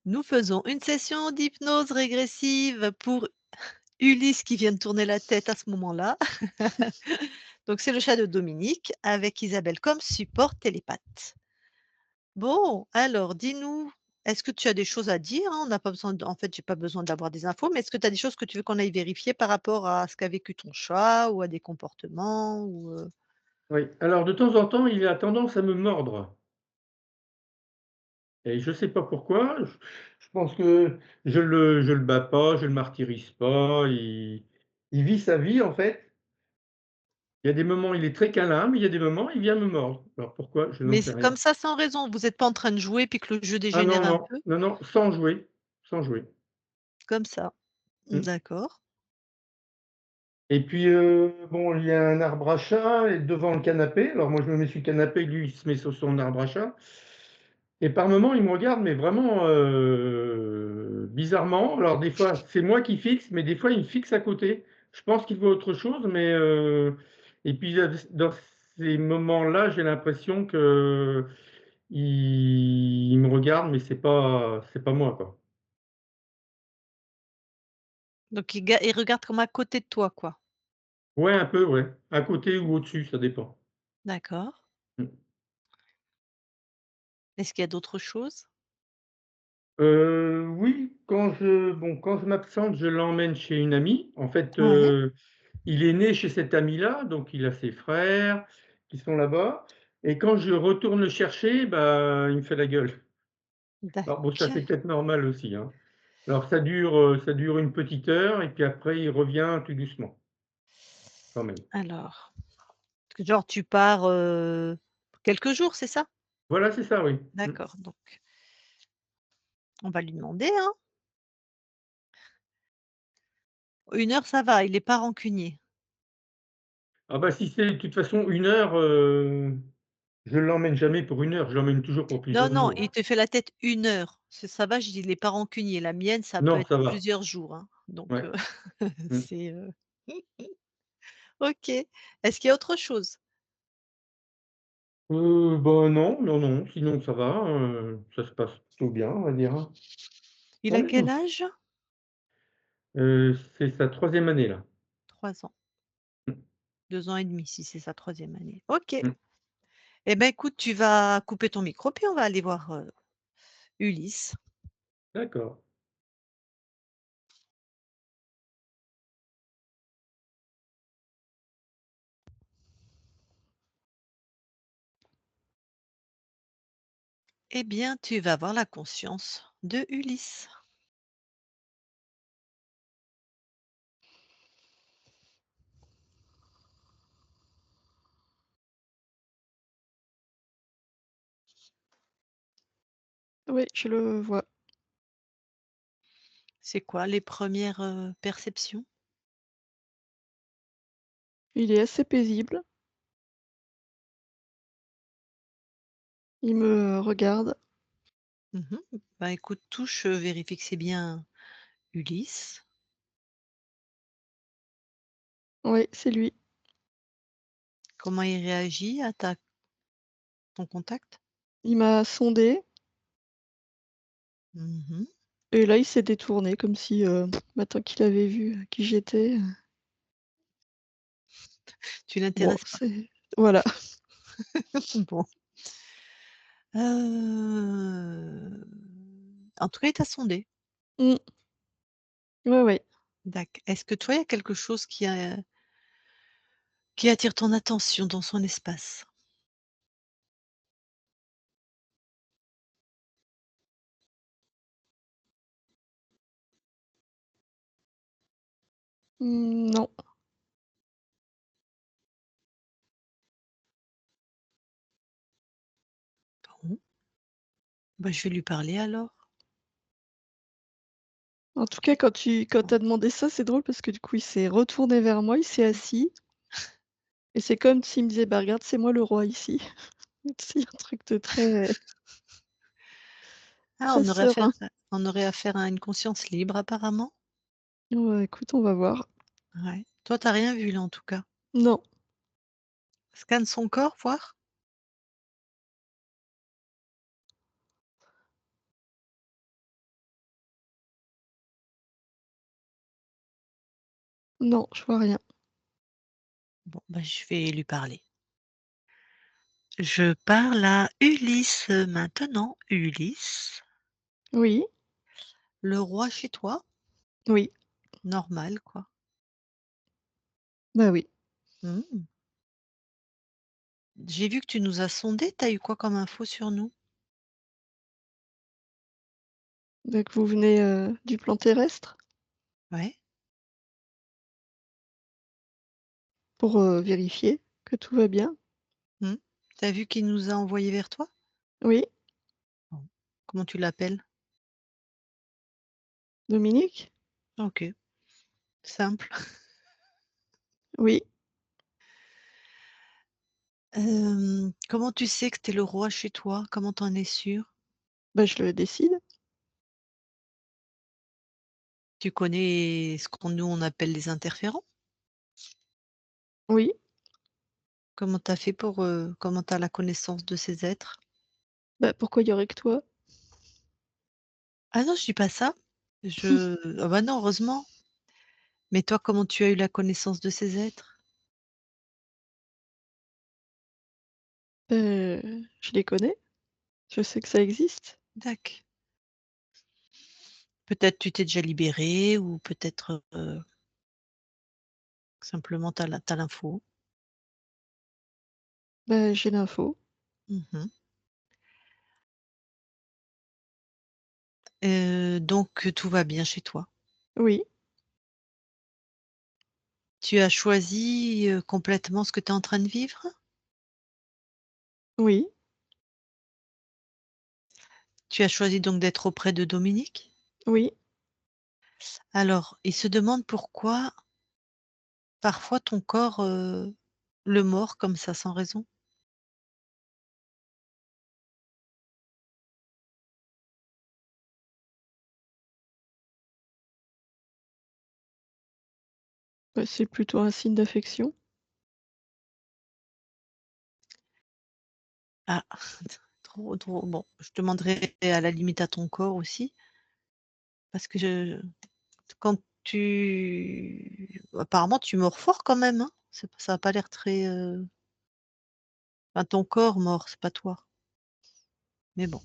Nous faisons une session d'hypnose régressive pour Ulysse qui vient de tourner la tête à ce moment-là. Donc c'est le chat de Dominique avec Isabelle comme support télépathe. Bon, alors dis-nous, est-ce que tu as des choses à dire, hein? On n'a pas besoin en fait, j'ai pas besoin d'avoir des infos, mais est-ce que tu as des choses que tu veux qu'on aille vérifier par rapport à ce qu'a vécu ton chat ou à des comportements ou? Oui, alors de temps en temps, il a tendance à me mordre et je sais pas pourquoi. Je pense que je le bats pas, je le martyrise pas, il vit sa vie en fait. Il y a des moments, il est très câlin, mais il y a des moments, il vient me mordre. Alors pourquoi? Je n'en Mais sais c'est rien. comme ça sans raison, vous êtes pas en train de jouer puis que le jeu Ah non, dégénère un non, peu? non, non, sans jouer, sans jouer. Comme ça. Mmh. D'accord. Et puis, bon, il y a un arbre à chat et devant le canapé. Alors moi, je me mets sur le canapé, lui, il se met sur son arbre à chat et par moments, il me regarde, mais vraiment, bizarrement. Alors des fois, c'est moi qui fixe, mais des fois, il me fixe à côté. Je pense qu'il voit autre chose, mais et puis, dans ces moments-là, j'ai l'impression qu'il il me regarde, mais c'est pas moi, quoi. Donc il regarde comme à côté de toi, quoi? Ouais, un peu, ouais. À côté ou au-dessus, ça dépend. D'accord. Mmh. Est-ce qu'il y a d'autres choses? Oui, quand je m'absente, je l'emmène chez une amie. En fait, Ouais. il est né chez cette amie-là, donc il a ses frères qui sont là-bas et quand je retourne le chercher, bah, il me fait la gueule. Alors bon, ça, c'est D'accord. peut-être normal aussi, hein. Alors ça dure une petite heure et puis après il revient tout doucement, quand même. Alors, que genre tu pars, quelques jours, c'est ça? Voilà, c'est ça, oui. Mmh. D'accord, donc on va lui demander, hein. 1 heure, ça va, il est pas rancunier? Ah bah, si c'est de toute façon 1 heure, je l'emmène jamais pour 1 heure, je l'emmène toujours pour Non, plusieurs non, jours. il te fait la tête 1 heure. Ça va, je dis: «Il est pas rancunier». La mienne, ça peut Non, être ça va. plusieurs jours, hein, donc Ouais. Mmh. c'est, OK. Est-ce qu'il y a autre chose? Bah, non, non, non, sinon ça va, ça se passe plutôt bien, on va dire, hein. Il a Ouais, quel âge? c'est sa troisième année là. 3 ans, Mmh, 2 ans et demi si c'est sa troisième année. OK. mmh, Eh ben, écoute, tu vas couper ton micro, puis on va aller voir, Ulysse. d'accord. Eh bien, tu vas avoir la conscience de Ulysse. Oui, je le vois. C'est quoi les premières perceptions? Il est assez paisible. Il me regarde. Mmh. Bah, écoute, touche, vérifie que c'est bien Ulysse. Oui, c'est lui. Comment il réagit à ta ton contact? Il m'a sondé Mmh. et là, il s'est détourné comme si, tant qu'il avait vu qui j'étais, Tu bon, l'intéresses pas. c'est voilà. Bon. Heu, En tout cas, il t'a sondé. Mmh. Ouais, ouais. Est-ce que toi, il y a quelque chose qui attire ton attention dans son espace? Non. Bon, bah, je vais lui parler alors. En tout cas, quand tu as demandé ça, c'est drôle parce que du coup, il s'est retourné vers moi, il s'est assis et c'est comme s'il me disait: «Bah, regarde, c'est moi le roi ici». Tu sais, un truc de très Ah, très serein. on aurait affaire à une conscience libre apparemment? Ouais, écoute, on va voir. Ouais. Toi, tu as rien vu là, en tout cas? Non. Scanne son corps, voir? Non, je vois rien. Bon, bah, je vais lui parler. Je parle à Ulysse maintenant. Ulysse, Oui, le roi chez toi? oui, Normal, quoi. bah, oui. Mmh. J'ai vu que tu nous as sondés. T'as eu quoi comme info sur nous? Donc vous venez, du plan terrestre Ouais. pour, vérifier que tout va bien? Mmh. Tu vu qu'il nous a envoyés vers toi? Oui, Bon. Comment tu l'appelles? Dominique? OK, simple. Oui, Comment tu sais que tu es le roi chez toi? Comment tu en es sûr? bah, je le décide. Tu connais ce qu'on nous on appelle les interférents? Oui, Comment tu as fait pour, comment tu as la connaissance de ces êtres? bah, pourquoi il y aurait que toi? Ah non, je dis pas ça. Ah bah non, heureusement. Mais toi, comment tu as eu la connaissance de ces êtres? Je les connais, je sais que ça existe. Dac. Peut-être tu t'es déjà libéré ou peut-être, simplement tu as l'info. Bah, j'ai l'info. Mmh. Donc tout va bien chez toi. Oui, Tu as choisi, complètement ce que tu es en train de vivre? oui, Tu as choisi donc d'être auprès de Dominique? oui, Alors, il se demande pourquoi parfois ton corps, le mord comme ça sans raison. bah, c'est plutôt un signe d'affection. Ah, trop bon, je demanderai à la limite à ton corps aussi, parce que quand apparemment tu mords fort quand même, hein? Ça a pas l'air très, enfin ton corps mord, c'est pas toi. Mais bon,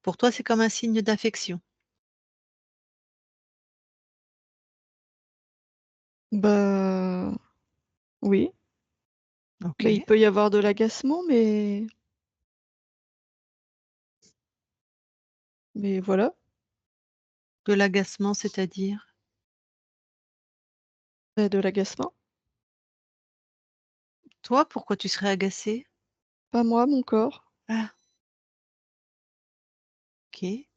pour toi, c'est comme un signe d'affection. Bah, oui, bah, il OK. peut y avoir de l'agacement, mais voilà, De l'agacement, c'est-à-dire? bah, de l'agacement. Toi, pourquoi tu serais agacé? Pas moi, mon corps. Ah, OK.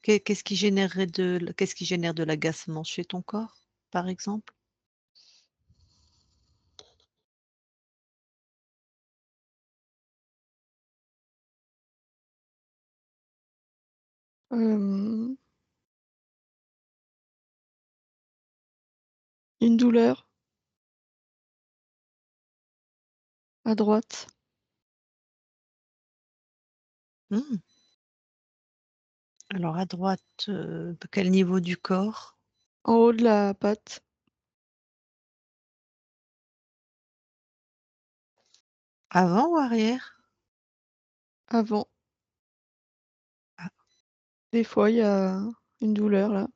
Qu'est-ce qui génère de l'agacement chez ton corps, par exemple? Hem, une douleur à droite, Mmh. Alors à droite, quel niveau du corps? en haut de la patte, Avant ou arrière? avant. Ah, Des fois, il y a une douleur là.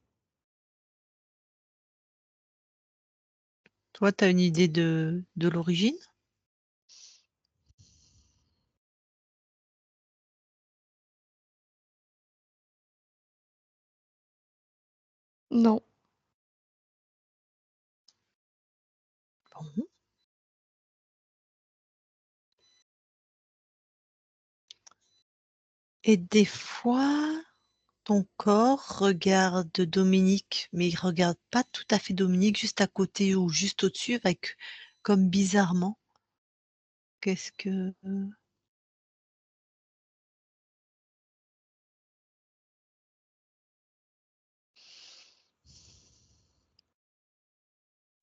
toi, tu as une idée de l'origine? Non, Bon. Et des fois, ton corps regarde Dominique, mais il regarde pas tout à fait Dominique, juste à côté ou juste au-dessus avec comme bizarrement. Qu'est-ce que,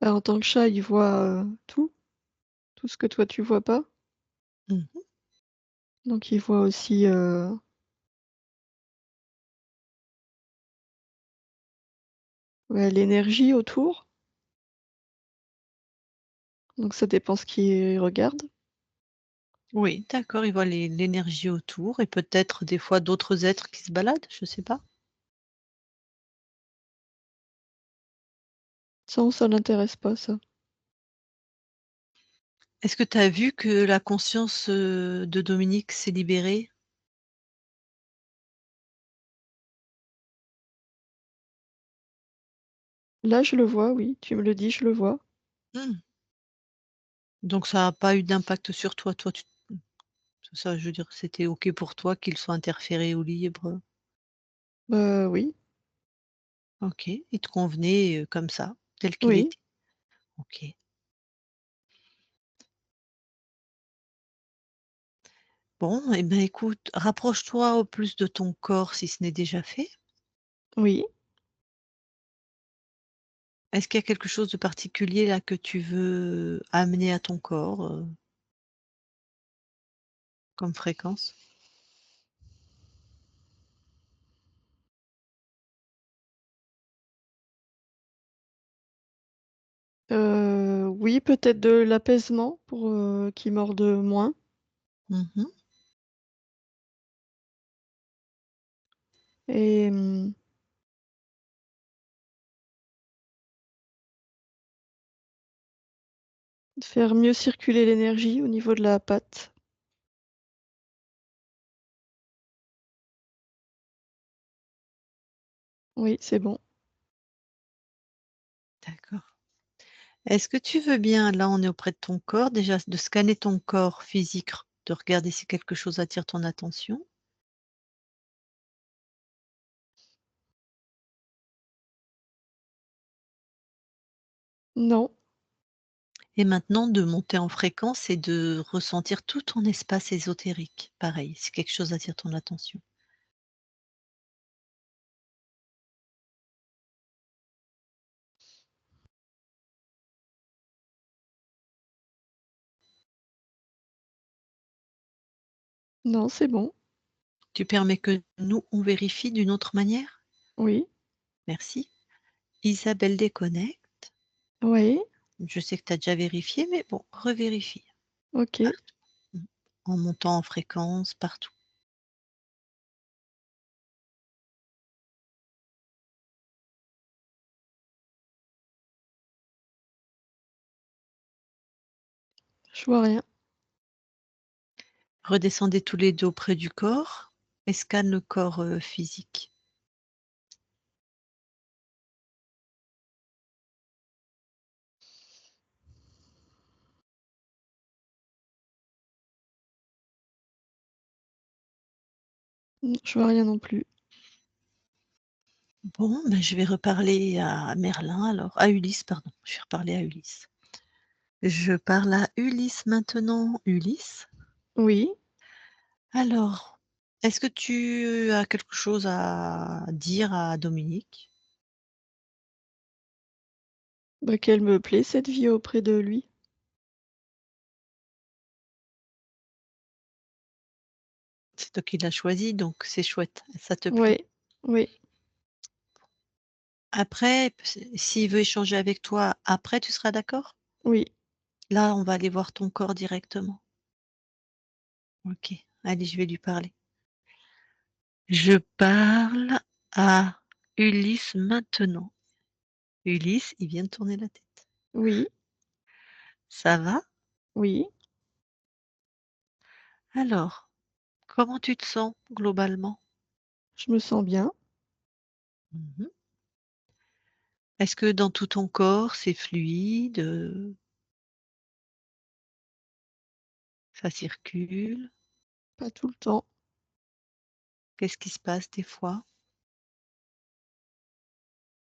bah, en tant que chat, il voit, tout ce que toi tu vois pas. mmh Donc il voit aussi, ouais, l'énergie autour. Donc ça dépend ce qu'il regarde. Oui, d'accord, il voit l'énergie autour et peut-être des fois d'autres êtres qui se baladent, je sais pas. Ça l'intéresse pas ça. Est-ce que tu as vu que la conscience, de Dominique s'est libérée? Là, je le vois, oui, tu me le dis, je le vois. Mmh. Donc ça a pas eu d'impact sur toi? Toi, tu c'est ça, je veux dire, c'était OK pour toi qu'il soit interféré ou libre? Oui, OK, il te convenait, comme ça, tel qu'il oui, était? OK. Bon et ben, écoute, rapproche-toi au plus de ton corps si ce n'est déjà fait. oui. Est-ce qu'il y a quelque chose de particulier là que tu veux amener à ton corps, comme fréquence? Oui, peut-être de l'apaisement pour, qu'il morde moins Mmh. et faire mieux circuler l'énergie au niveau de la patte. Oui, c'est bon. D'accord. Est-ce que tu veux bien, là on est auprès de ton corps, déjà de scanner ton corps physique, de regarder si quelque chose attire ton attention Non, et maintenant de monter en fréquence et de ressentir tout ton espace ésotérique. Pareil, si quelque chose attire ton attention. non, c'est bon. Tu permets que nous, on vérifie d'une autre manière? Oui, Merci. Isabelle déconnecte. oui, Je sais que tu as déjà vérifié, mais bon, revérifie. OK. Partout. Mmh. En montant en fréquence, partout. Je vois rien. Redescendez tous les 2 auprès du corps et scanne le corps, physique. Je vois rien non plus. Bon, ben, je vais reparler à Merlin alors, à Ulysse pardon, je vais reparler à Ulysse. Je parle à Ulysse maintenant. Ulysse, Oui, alors, est-ce que tu as quelque chose à dire à Dominique? bah, qu'elle me plaît cette vie auprès de lui. C'est toi qui l'as choisi, donc c'est chouette, ça te plaît. Ouais, oui, Après, s'il veut échanger avec toi après, tu seras d'accord? oui, Là, on va aller voir ton corps directement. OK, allez, je vais lui parler. Je parle à Ulysse maintenant. Ulysse, il vient de tourner la tête. oui, Ça va? oui. Alors, comment tu te sens globalement? Je me sens bien. Mmh. Est-ce que dans tout ton corps, c'est fluide, ça circule? Pas tout le temps. Qu'est-ce qui se passe des fois?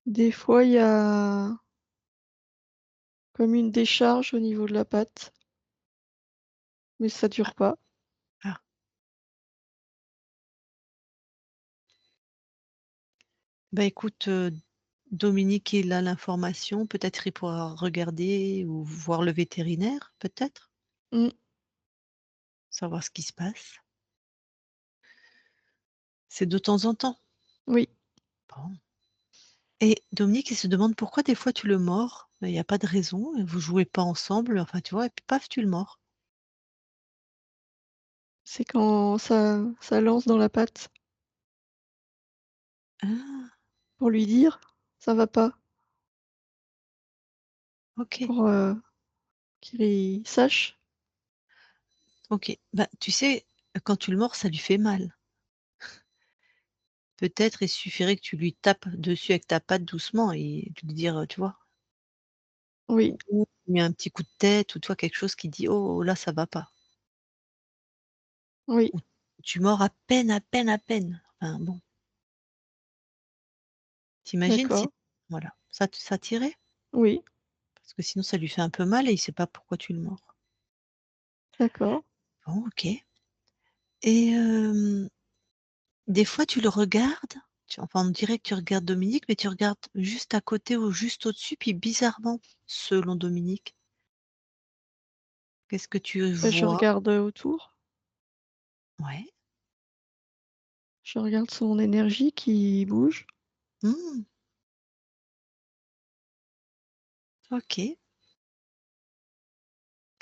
Des fois, il y a comme une décharge au niveau de la patte, mais ça dure pas. Ah, bah, écoute, Dominique, il a l'information, peut-être il pourra regarder ou voir le vétérinaire, peut-être? Mmh, Savoir ce qui se passe. C'est de temps en temps? oui. Bon et Dominique, il se demande pourquoi des fois tu le mords? il y a pas de raison, vous jouez pas ensemble, enfin, tu vois? Et puis paf, tu le mords. C'est quand ça lance dans la patte Ah! pour lui dire: «Ça va pas», OK, pour, qu'il sache. OK. Bah, tu sais, quand tu le mords, ça lui fait mal. Peut-être il suffirait que tu lui tapes dessus avec ta patte doucement et lui dire, tu vois? Oui, Ou tu mets un petit coup de tête ou tu vois quelque chose qui dit: «Oh là, ça va pas». oui, Ou tu mords à peine, à peine, à peine. Enfin bon, tu si d'accord, voilà, ça t'irait? oui, Parce que sinon ça lui fait un peu mal et il sait pas pourquoi tu le mords. d'accord. Bon, OK. Et des fois tu le regardes, enfin on dirait que tu regardes Dominique, mais tu regardes juste à côté ou juste au-dessus, puis bizarrement, selon Dominique, qu'est-ce que tu Bah, je vois? regarde, autour, Ouais. je regarde son énergie qui bouge. Mmh, OK.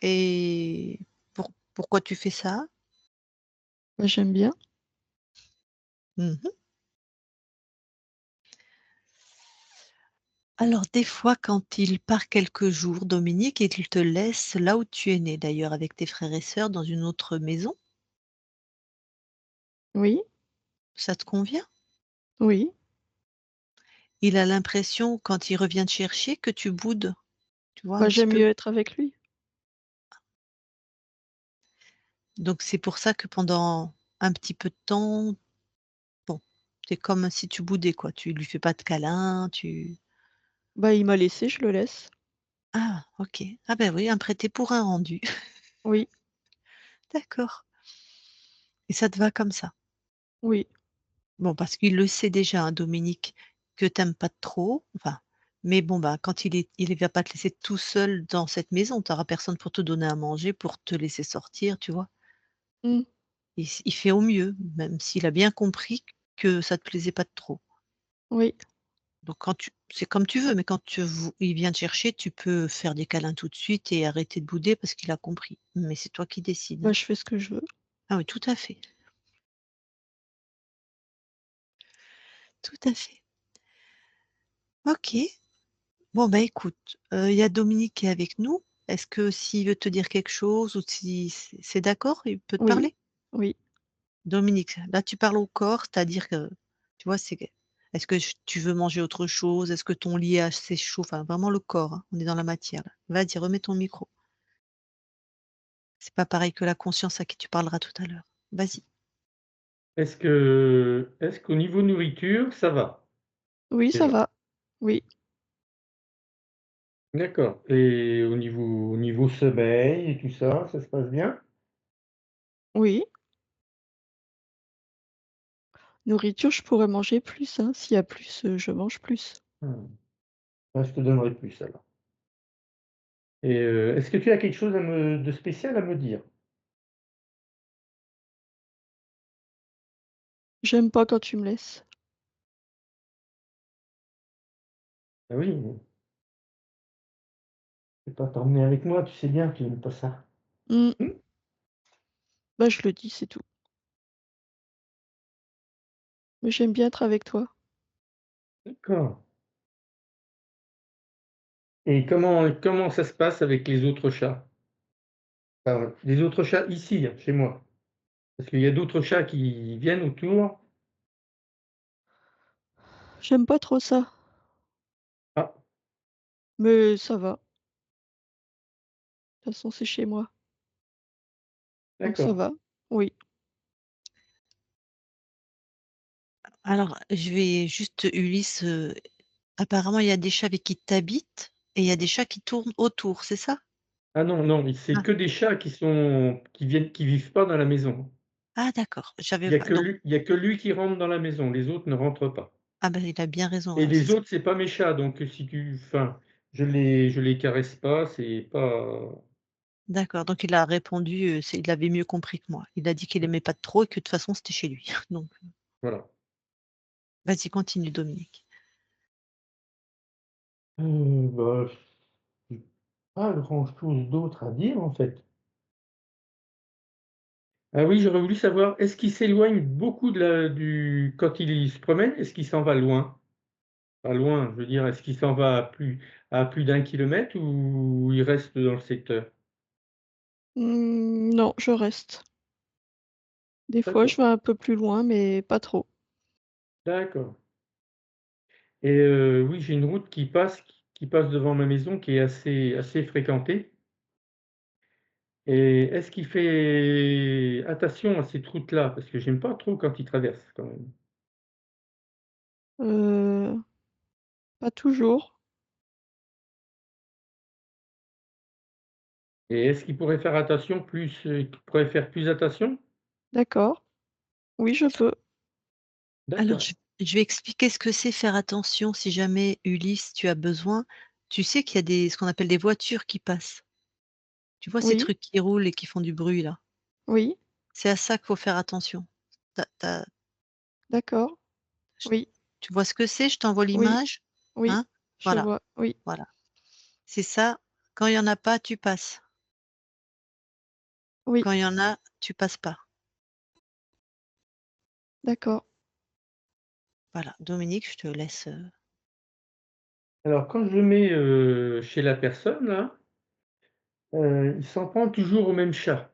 Et pourquoi tu fais ça? Bah, j'aime bien. Mmh. Alors des fois quand il part quelques jours, Dominique, et qu'il te laisse là où tu es né d'ailleurs avec tes frères et sœurs dans une autre maison, Oui, ça te convient? oui, Il a l'impression quand il revient te chercher que tu boudes, tu vois un bah, petit j'aime peu? mieux être avec lui. Donc c'est pour ça que pendant un petit peu de temps, bon, c'est comme si tu boudais quoi, tu lui fais pas de câlin, tu Bah, il m'a laissé, je le laisse. ah OK. Ah ben oui, un prêté pour un rendu. Oui, D'accord, et ça te va comme ça? oui, Bon, parce qu'il le sait déjà, hein, Dominique, que tu aimes pas trop, enfin, mais bon, bah, quand il va pas te laisser tout seul dans cette maison, tu auras personne pour te donner à manger, pour te laisser sortir, tu vois? mmh, Il fait au mieux, même s'il a bien compris que ça te plaisait pas de trop. oui, Donc quand tu c'est comme tu veux, mais quand il vient te chercher, tu peux faire des câlins tout de suite et arrêter de bouder parce qu'il a compris. Mais c'est toi qui décides, bah, hein. je fais ce que je veux. Ah oui, tout à fait, tout à fait. OK. Bon, bah, écoute, il y a Dominique qui est avec nous. Est-ce que s'il veut te dire quelque chose ou si c'est d'accord, il peut te Oui, parler? oui, Dominique, là, tu parles au corps, c'est-à-dire que, tu vois, c'est est-ce que tu veux manger autre chose? Est-ce que ton lit est assez chaud? Enfin, vraiment le corps, hein, on est dans la matière, là. Vas-y, remets ton micro. C'est pas pareil que la conscience à qui tu parleras tout à l'heure. Vas-y. Est-ce qu'au niveau nourriture, ça va, oui, ça déjà? va. Oui, D'accord, et au niveau sommeil et tout ça, ça se passe bien? oui. Nourriture, je pourrais manger plus, hein. S'il y a plus, je mange plus. Mmh. Bah, je te donnerai plus alors. Et est-ce que tu as quelque chose de spécial à me dire? J'aime pas quand tu me laisses. Ah oui, je vais pas t'emmener avec moi, tu sais bien que tu n'aimes pas ça. Mmh, Mmh, bah, je le dis, c'est tout. Mais j'aime bien être avec toi. d'accord. Et comment ça se passe avec les autres chats? Enfin, les autres chats ici, hein, chez moi? Parce qu'il y a d'autres chats qui viennent autour. J'aime pas trop ça, Ah, mais ça va. De toute façon, c'est chez moi, donc ça d'accord. va. Oui, Alors, je vais juste Ulysse, apparemment, il y a des chats avec qui tu habites et il y a des chats qui tournent autour, c'est ça? Ah non, non, c'est Ah. que des chats qui vivent pas dans la maison. Ah d'accord, j'avais Il y a pas que donc lui il y a que lui qui rentre dans la maison, les autres ne rentrent pas. ah ben il a bien raison Et alors c'est les ça. autres, c'est pas mes chats, donc si tu enfin, je les caresse pas, c'est pas D'accord, donc il a répondu, il avait mieux compris que moi. Il a dit qu'il aimait pas trop et que de toute façon c'était chez lui. Donc voilà. vas-y continue Dominique. Bah, Pas grand-chose d'autre à dire, en fait. Ah oui, j'aurais voulu savoir, est-ce qu'il s'éloigne beaucoup de la du quand il se promène, est-ce qu'il s'en va loin? Pas loin, je veux dire, est-ce qu'il s'en va à plus d'1 kilomètre ou il reste dans le secteur? Non, je reste. Des fois, je D'accord, vais un peu plus loin, mais pas trop. d'accord et oui, j'ai une route qui passe devant ma maison qui est assez fréquentée et est-ce qu'il fait attention à cette route-là? Parce que j'aime pas trop quand il traverse quand même Heu, Pas toujours. et est-ce qu'il pourrait faire attention qu'il pourrait faire plus attention? D'accord. Oui, je peux. Alors D'accord, je vais expliquer ce que c'est faire attention si jamais, Ulysse, tu as besoin. Tu sais qu'il y a des ce qu'on appelle des voitures qui passent. Tu vois ces Oui, trucs qui roulent et qui font du bruit là? oui, C'est à ça qu'il faut faire attention. Tu as d'accord. ch Oui, tu vois ce que c'est? Je t'envoie oui, l'image, oui, hein? je Voilà, vois. Oui, voilà. C'est ça, quand il y en a pas, tu passes. oui, Quand il y en a, tu passes pas. d'accord. Voilà, Dominique, je te laisse, alors quand je le mets, chez la personne là, il s'en prend toujours au même chat.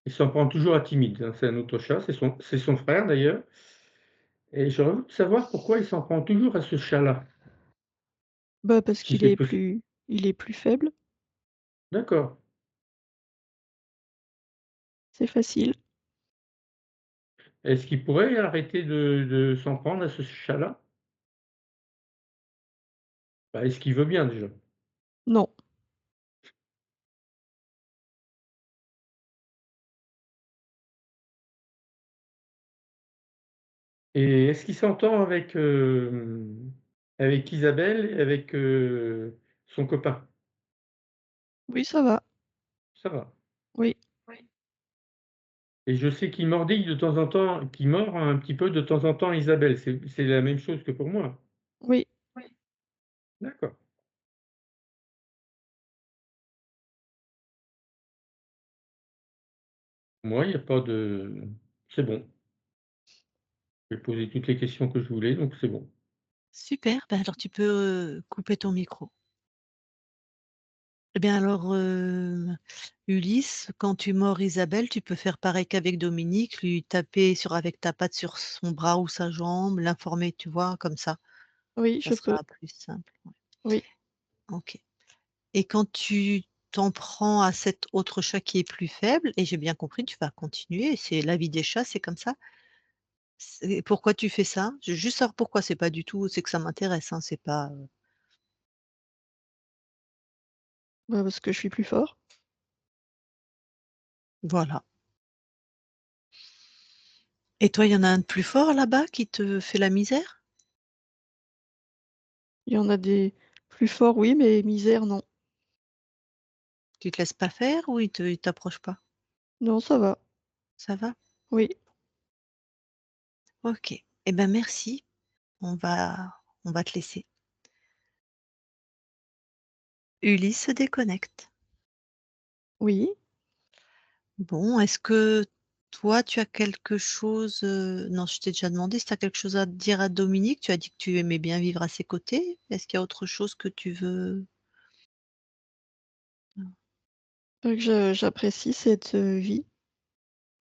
Il s'en prend toujours à Timide, hein, c'est un autre chat, c'est son frère d'ailleurs et j'aurais voulu savoir pourquoi il s'en prend toujours à ce chat-là, Bah, parce si qu'il c'est est possi plus il est plus faible, d'accord. c'est facile. Est-ce qu'il pourrait arrêter de s'en prendre à ce chat-là? Bah, est-ce qu'il veut bien déjà? Non. Et est-ce qu'il s'entend avec Isabelle et avec, son copain? Oui, ça va. Ça va. Oui, Et je sais qu'il mord un petit peu de temps en temps Isabelle, c'est la même chose que pour moi? oui. D'accord. Moi, il y a pas de c'est bon. J'ai posé toutes les questions que je voulais, donc c'est bon. super, ben, alors tu peux, couper ton micro. Eh bien alors, Ulysse, quand tu mords Isabelle, tu peux faire pareil qu'avec Dominique, lui taper avec ta patte sur son bras ou sa jambe, l'informer, tu vois? Comme Oui, ça je peux. sera plus simple, ouais. Oui, OK. Et quand tu t'en prends à cet autre chat qui est plus faible et j'ai bien compris, tu vas continuer, c'est la vie des chats, c'est comme ça. C'est pourquoi tu fais ça? Je veux juste savoir pourquoi, c'est pas du tout c'est que ça m'intéresse, hein, c'est pas, bah, parce que je suis plus fort. voilà. Et toi, il y en a un de plus fort là-bas qui te fait la misère? Il y en a des plus forts, oui, mais misère, non. Tu te laisses pas faire ou il t'approche pas? Non, ça va. Ça va? Oui, OK. Eh ben, merci. On va te laisser. Ulysse se déconnecte. oui. Bon, est-ce que toi, tu as quelque chose, non, je t'ai déjà demandé si tu as quelque chose à dire à Dominique. Tu as dit que tu aimais bien vivre à ses côtés. Est-ce qu'il y a autre chose que tu veux? Donc j'apprécie cette, vie.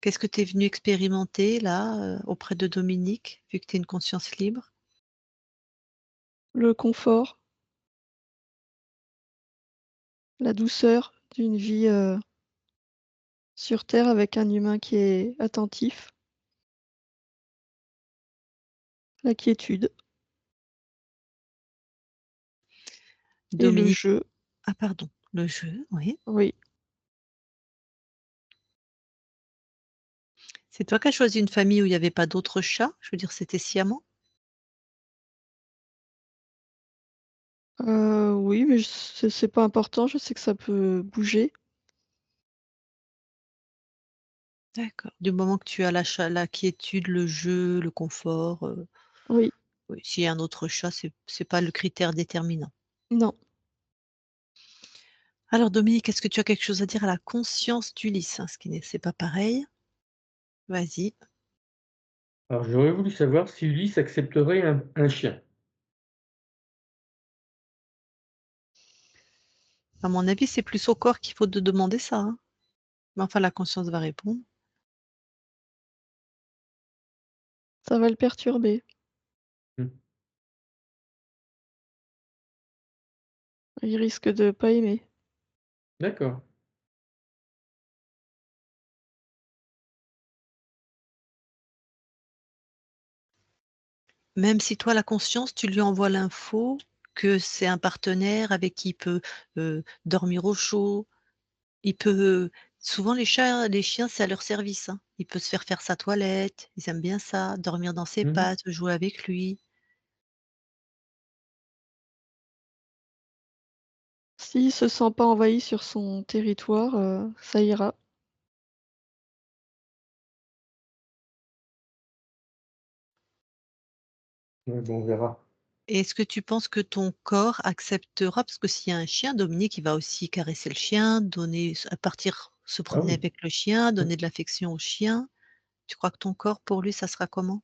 Qu'est-ce que tu es venu expérimenter là, auprès de Dominique, vu que tu es une conscience libre? Le confort, la douceur d'une vie, sur terre avec un humain qui est attentif, la quiétude et le Dominique jeu. ah pardon, le jeu, oui. Oui, C'est toi qui as choisi une famille où il y avait pas d'autres chats? Je veux dire, c'était sciemment? oui, mais c'est pas important, je sais que ça peut bouger. D'accord. Du moment que tu as la quiétude, le jeu, le confort, Oui, oui, s'il y a un autre chat, c'est pas le critère déterminant. non. Alors Dominique, est-ce que tu as quelque chose à dire à la conscience d'Ulysse? Ce qui n'est c'est pas pareil. Vas-y. Alors, j'aurais voulu savoir si Ulysse accepterait un chien. À mon avis, c'est plus au corps qu'il faut te demander ça, hein. Mais enfin, la conscience va répondre. Ça va le perturber. Mmh. Il risque de pas aimer. D'accord. Même si toi, la conscience, tu lui envoies l'info que c'est un partenaire avec qui il peut, dormir au chaud, il peut souvent les chiens, c'est à leur service, hein. Il peut se faire sa toilette, ils aiment bien ça, dormir dans ses Mmh mh. pattes, jouer avec lui. S'il se sent pas envahi sur son territoire, ça ira. Ouais, bon, on verra. Et est-ce que tu penses que ton corps acceptera parce que s'il y a un chien, Dominique, il va aussi caresser le chien, donner à partir se Ah promener oui. avec le chien, Mmh. donner de l'affection au chien. Tu crois que ton corps, pour lui, ça sera comment?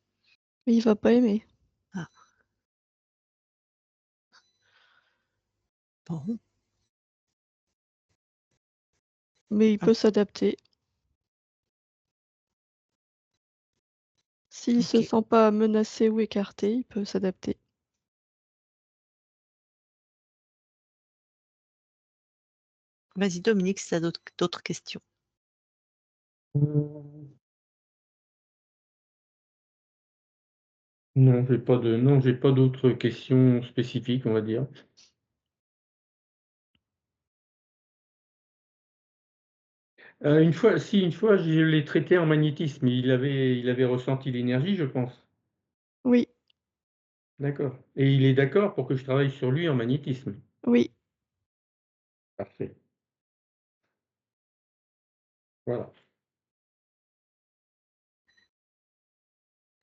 Mais il va pas aimer. Ah, bon, Mais il ah, peut s'adapter. S'il se OK. sent pas menacé ou écarté, il peut s'adapter. Vas-y Dominique, si tu as d'autres questions. Mmh. Non, j'ai pas d'autres questions spécifiques, on va dire. Une fois, je l'ai traité en magnétisme. Il avait ressenti l'énergie, je pense? Oui, D'accord, et il est d'accord pour que je travaille sur lui en magnétisme? oui, Parfait. Voilà.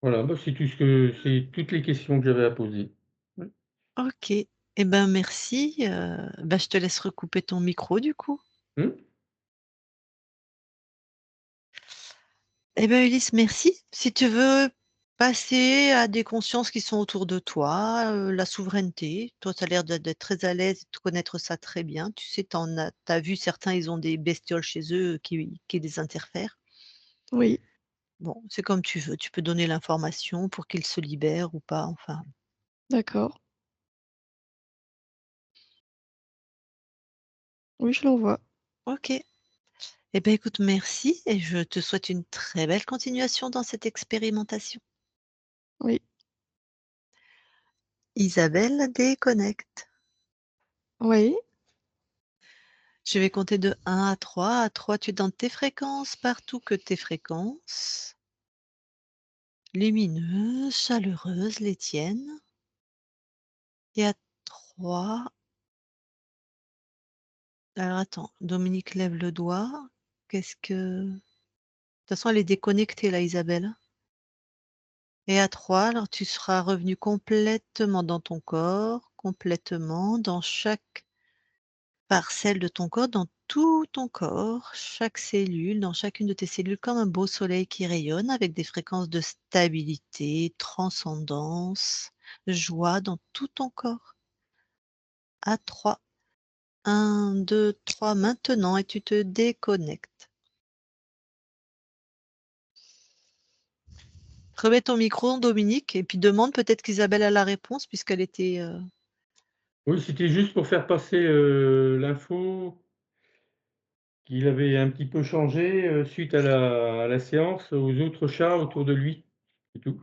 Voilà, bah, c'est toutes les questions que j'avais à poser. Mmh. OK. Eh ben, merci, bah, je te laisse recouper ton micro du coup. Mmh. Eh ben, Ulysse, merci. Si tu veux passer à des consciences qui sont autour de toi, la souveraineté, toi tu as l'air d'être très à l'aise et de connaître ça très bien. Tu sais, tu as vu certains, ils ont des bestioles chez eux qui les interfèrent. oui, Bon, c'est comme tu veux, tu peux donner l'information pour qu'ils se libèrent ou pas, enfin, d'accord. Oui, je l'envoie. OK. Eh ben, écoute, merci et je te souhaite une très belle continuation dans cette expérimentation. Oui, Isabelle déconnecte. oui, Je vais compter de 1 à 3. À 3, tu donnes tes fréquences partout que tes fréquences, lumineuses, chaleureuses, les tiennes. Et à 3, alors attends, Dominique lève le doigt. Qu'est-ce que de toute façon, elle est déconnectée là, Isabelle. Et à 3, alors tu seras revenu complètement dans ton corps, complètement dans chaque parcelle de ton corps, dans tout ton corps, chaque cellule, dans chacune de tes cellules, comme un beau soleil qui rayonne avec des fréquences de stabilité, transcendance, joie dans tout ton corps. À 3, 1, 2, 3, maintenant, et tu te déconnectes. Remets ton micro, Dominique, et puis demande peut-être qu'Isabelle a la réponse puisqu'elle était. Oui, c'était juste pour faire passer, l'info qu'il avait un petit peu changé, suite à la séance aux autres chats autour de lui, c'est tout.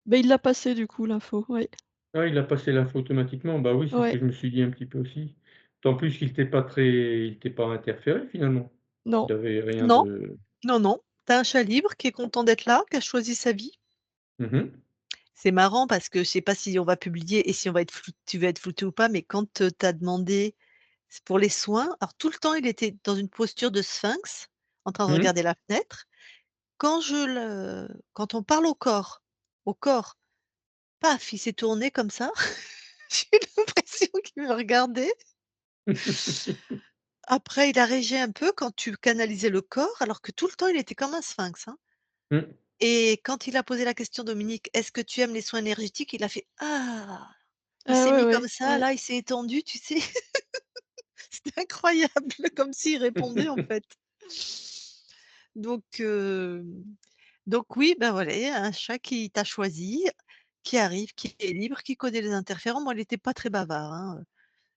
beh, il l'a passé du coup l'info, oui. Ah, il a passé l'info automatiquement? Bah, oui, c'est ce que Ouais, je me suis dit un petit peu aussi. D'autant plus qu'il était pas très il était pas interféré finalement. non, Il avait rien Non, de non, non. T'as un chat libre qui est content d'être là, qui a choisi sa vie. mmh mh. C'est marrant parce que je sais pas si on va publier et si on va être tu vas être flouté ou pas, mais quand, tu as demandé c'est pour les soins, alors tout le temps il était dans une posture de sphinx, en train de Mmh. regarder la fenêtre. Quand on parle au corps, paf, il s'est tourné comme ça. J'ai eu l'impression qu'il me regardait Après, il a régé un peu quand tu canalisais le corps, alors que tout le temps, il était comme un sphinx, hein. Mmh. Et quand il a posé la question: «Dominique, est-ce que tu aimes les soins énergétiques?» il a fait: «Ah!» il Ah s'est ouais, mis ouais, comme ça, ouais. là, il s'est étendu, tu sais? C'était incroyable, comme s'il répondait, en fait. Donc donc oui, ben, voilà, il y a un chat qui t'a choisi, qui arrive, qui est libre, qui connaît les interférents. Moi, il était pas très bavard, hein.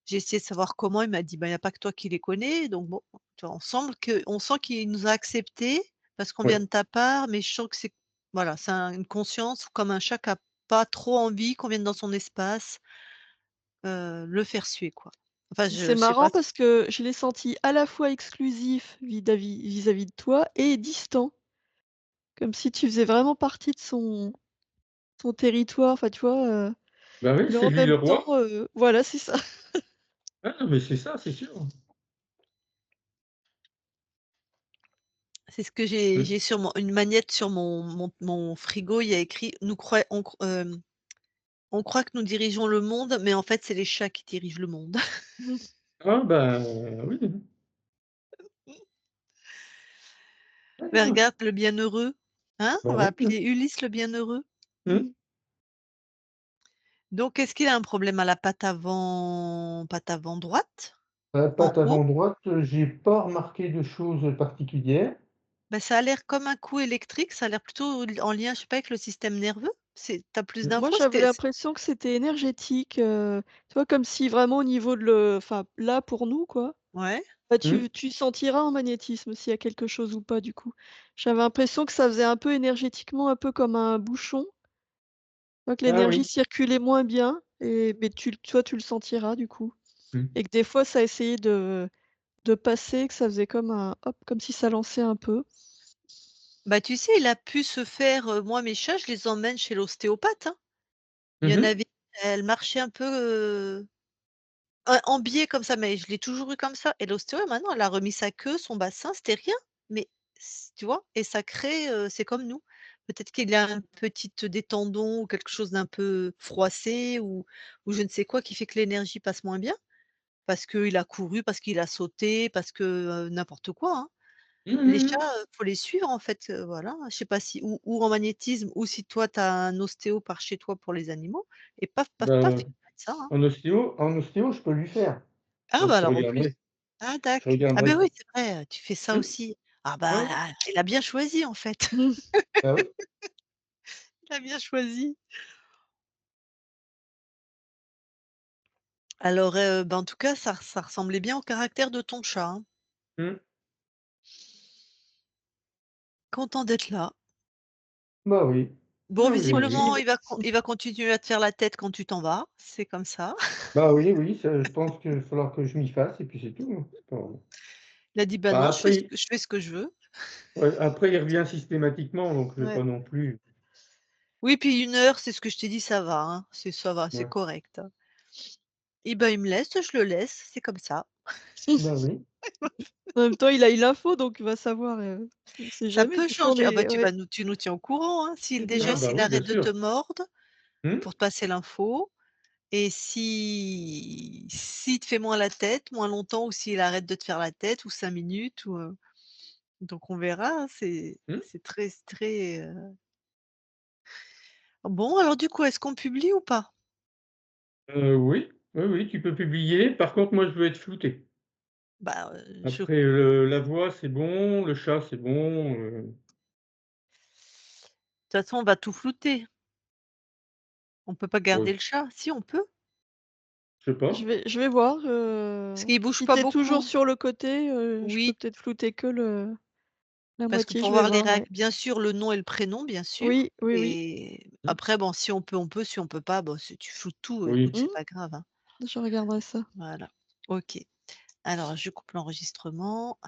J'ai essayé de savoir comment, il m'a dit: «Ben, il y a pas que toi qui les connais», donc bon, tu vois, on sent qu'il nous a acceptés parce qu'on vient Ouais. de ta part, mais je sens que c'est voilà, c'est une conscience comme un chat qui a pas trop envie qu'on vienne dans son espace, le faire suer, quoi. Enfin, je C'est sais pas marrant si parce que je l'ai senti à la fois exclusif vis-à-vis de toi et distant. Comme si tu faisais vraiment partie de son territoire, enfin, tu vois? Bah oui, Mais c'est en lui même le temps, roi. voilà, c'est ça. Ah non, mais c'est ça, c'est sûr. c'est ce que j'ai Mmh. sur mon une magnette sur mon frigo, il y a écrit: «On croit que nous dirigeons le monde, mais en fait, c'est les chats qui dirigent le monde». Ah bah, oui. Ah Mais non, regarde le bienheureux, hein? On bah va oui, hein. appeler Ulysse le bienheureux. Mmh. Donc est-ce qu'il a un problème à la patte avant droite? En Patte haut? avant droite, j'ai pas remarqué de choses particulières. Bah, ça a l'air comme un coup électrique, ça a l'air plutôt en lien, je sais pas, avec le système nerveux? Tu as plus Mmh. Moi, d'infos? j'avais l'impression que c'était énergétique, tu vois? Comme si vraiment au niveau de enfin, là, pour nous, quoi, Ouais. bah, Mmh. tu sentiras en magnétisme s'il y a quelque chose ou pas, du coup. J'avais l'impression que ça faisait un peu énergétiquement, un peu comme un bouchon, donc Ah l'énergie oui. circulait moins bien et mais toi, tu le sentiras, du coup Mmh. et que des fois, ça essayait de passer, que ça faisait comme un hop, comme si ça lançait un peu. Bah, tu sais, il a pu se faire, moi mes chats, je les emmène chez l'ostéopathe, hein. Il y Mmh en mh. avait, elle marchait un peu, en biais comme ça, mais je l'ai toujours eu comme ça et l'ostéo maintenant elle a remis sa queue, son bassin, c'était rien, mais tu vois? Et ça crée, c'est comme nous. Peut-être qu'il a un petit des tendons ou quelque chose d'un peu froissé ou je ne sais quoi qui fait que l'énergie passe moins bien, parce qu'il a couru, parce qu'il a sauté, parce que, n'importe quoi, hein. Mmh Les mh, chats, mmh. faut les suivre en fait, voilà. Je sais pas si ou en magnétisme ou si toi tu as un ostéo par chez toi pour les animaux et paf, paf, paf, Bah, il fait ça, hein. en ostéo, je peux lui faire. Ah Donc bah je alors au plus. regarderai Ah je dac. Ah ben regarderai. oui, c'est vrai, tu fais ça Mmh. aussi. Ah Ouais, bah, ouais. il a bien choisi en fait. Mmh. Bah oui. Il a bien choisi. Alors, bah, en tout cas, ça ressemblait bien au caractère de ton chat, hein. Mmh. Content d'être là. Bah oui. Bon, Oui, oui, Moi oui. visiblement, qui il va continuer à te faire la tête quand tu t'en vas, c'est comme ça. Bah oui, oui, ça je pense qu'il va falloir que je m'y fasse et puis c'est tout, hein. C'est pas Il a dit: «Bah bah non, après je fais ce que je veux». ouais, après il revient systématiquement donc je vais Ouais. pas non plus Oui, puis 1 heure, c'est ce que je t'ai dit, ça va, hein, ça va, c'est ouais. correct, hein. Et ben, il me laisse, je le laisse, c'est comme ça. Bah oui. en même temps, il a eu l'info, donc il va savoir, on sait Ça jamais, peut des fois on changer. Ah bah, est ouais, tu nous tiens au courant, hein. Ah bah S'il oui, bien arrête de te sûr. mordre Mmh. pour te passer l'info et s'il te fait moins la tête, moins longtemps ou s'il arrête de te faire la tête ou 5 minutes ou, donc on verra, hein. Mmh. C'est très, bon alors du coup, est-ce qu'on publie ou pas? Oui, oui, oui, tu peux publier. Par contre, moi, je veux être flouté. Bah, Après, la voix, c'est bon, le chat, c'est bon, de toute façon, on va tout flouter. On peut pas ouais, garder le chat? Si, on peut, je sais pas. je vais voir, parce qu'il bouge si pas tu es toujours beaucoup. sur le côté, je peux Oui. peut-être flouter que la Parce que moitié, pour je vais voir les voir, ouais. réac bien sûr, le nom et le prénom, bien sûr Oui, oui, oui. et Mmh. après bon, si on peut, on peut, si on peut pas, bon, c'est tu floutes tout, écoute, Oui. c'est Mmh, pas grave, hein. je regarderai ça. Voilà. OK. Alors je coupe l'enregistrement.